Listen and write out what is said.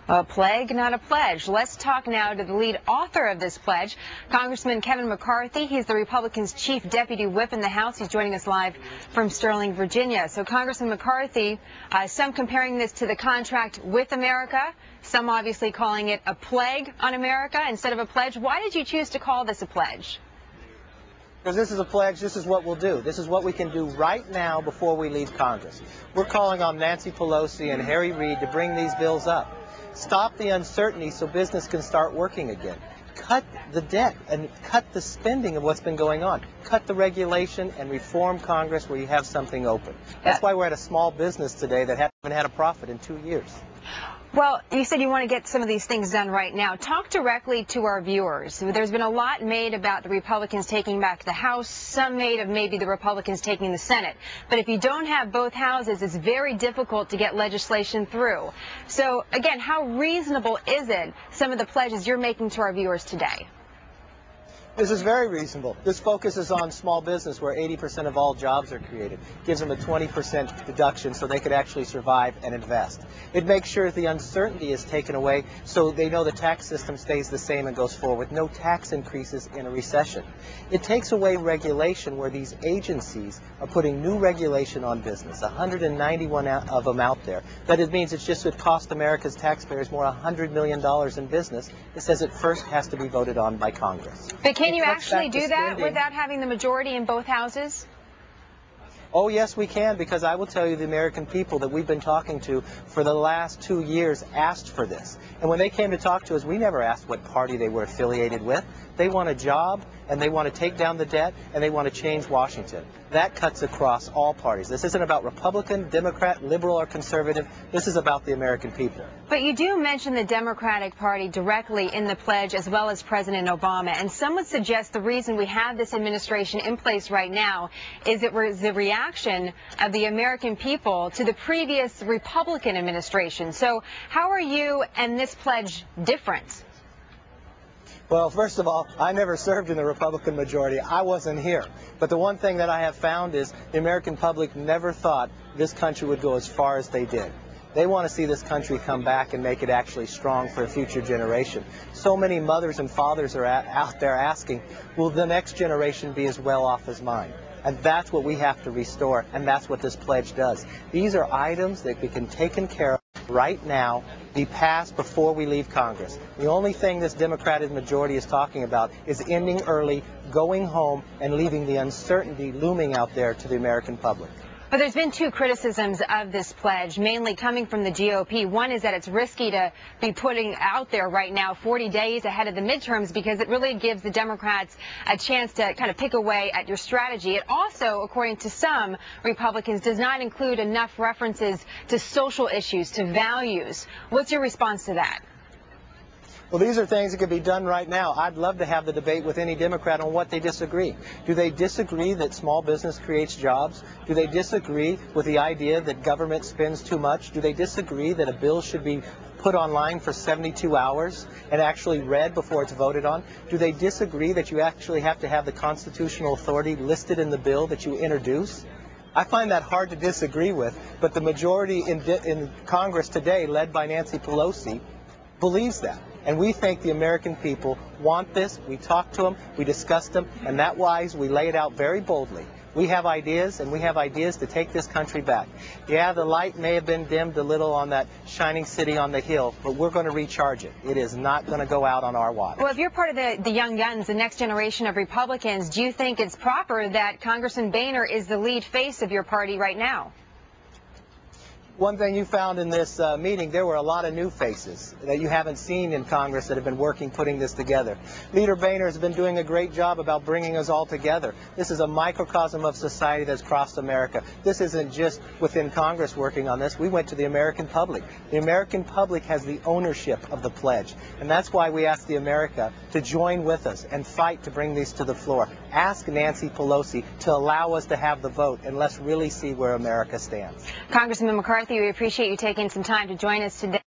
A plague, not a pledge. Let's talk now to the lead author of this pledge, Congressman Kevin McCarthy. He's the Republicans' chief deputy whip in the House. He's joining us live from Sterling, Virginia. So, Congressman McCarthy, some comparing this to the contract with America, some obviously calling it a plague on America instead of a pledge. Why did you choose to call this a pledge? Because this is a pledge, this is what we'll do. This is what we can do right now before we leave Congress. We're calling on Nancy Pelosi and Harry Reid to bring these bills up. Stop the uncertainty so business can start working again. Cut the debt and cut the spending of what's been going on. Cut the regulation and reform Congress where you have something open. That's why we're at a small business today that haven't had a profit in 2 years. Well, you said you want to get some of these things done right now. Talk directly to our viewers. There's been a lot made about the Republicans taking back the House, some made of maybe the Republicans taking the Senate. But if you don't have both houses, it's very difficult to get legislation through. So, again, how reasonable is it, some of the pledges you're making to our viewers today? This is very reasonable. This focuses on small business where 80% of all jobs are created. Gives them a 20% deduction so they could actually survive and invest. It makes sure the uncertainty is taken away so they know the tax system stays the same and goes forward. No tax increases in a recession. It takes away regulation where these agencies are putting new regulation on business, 191 of them out there. That it means it's just would cost America's taxpayers more $100 million in business. It says it first has to be voted on by Congress. But can you actually do that without having the majority in both houses? Oh, yes, we can, because I will tell you the American people that we've been talking to for the last 2 years asked for this. And when they came to talk to us, we never asked what party they were affiliated with. They want a job, and they want to take down the debt, and they want to change Washington. That cuts across all parties. This isn't about Republican, Democrat, liberal, or conservative. This is about the American people. But you do mention the Democratic Party directly in the pledge, as well as President Obama. And some would suggest the reason we have this administration in place right now is it was the reaction of the American people to the previous Republican administration. So how are you and this pledge different? Well, first of all, I never served in the Republican majority. I wasn't here. But the one thing that I have found is the American public never thought this country would go as far as they did. They want to see this country come back and make it actually strong for a future generation. So many mothers and fathers are out there asking, will the next generation be as well off as mine? And that's what we have to restore, and that's what this pledge does. These are items that we can take care of right now, be passed before we leave Congress. The only thing this Democratic majority is talking about is ending early, going home, and leaving the uncertainty looming out there to the American public. But there's been two criticisms of this pledge, mainly coming from the GOP. One is that it's risky to be putting out there right now 40 days ahead of the midterms because it really gives the Democrats a chance to kind of pick away at your strategy. It also, according to some Republicans, does not include enough references to social issues, to values. What's your response to that? Well, these are things that could be done right now. I'd love to have the debate with any Democrat on what they disagree. Do they disagree that small business creates jobs? Do they disagree with the idea that government spends too much? Do they disagree that a bill should be put online for 72 hours and actually read before it's voted on? Do they disagree that you actually have to have the constitutional authority listed in the bill that you introduce? I find that hard to disagree with, but the majority in Congress today, led by Nancy Pelosi, believes that. And we think the American people want this. We talk to them, we discuss them, and that wise we lay it out very boldly. We have ideas, and we have ideas to take this country back. Yeah, the light may have been dimmed a little on that shining city on the hill, but we're going to recharge it. It is not going to go out on our watch. Well, if you're part of the young guns, the next generation of Republicans, do you think it's proper that Congressman Boehner is the lead face of your party right now? One thing you found in this meeting, there were a lot of new faces that you haven't seen in Congress that have been working, putting this together. Leader Boehner has been doing a great job about bringing us all together. This is a microcosm of society that's crossed America. This isn't just within Congress working on this. We went to the American public. The American public has the ownership of the pledge, and that's why we asked the America to join with us and fight to bring these to the floor. Ask Nancy Pelosi to allow us to have the vote, and let's really see where America stands. Congressman McCarthy, we appreciate you taking some time to join us today.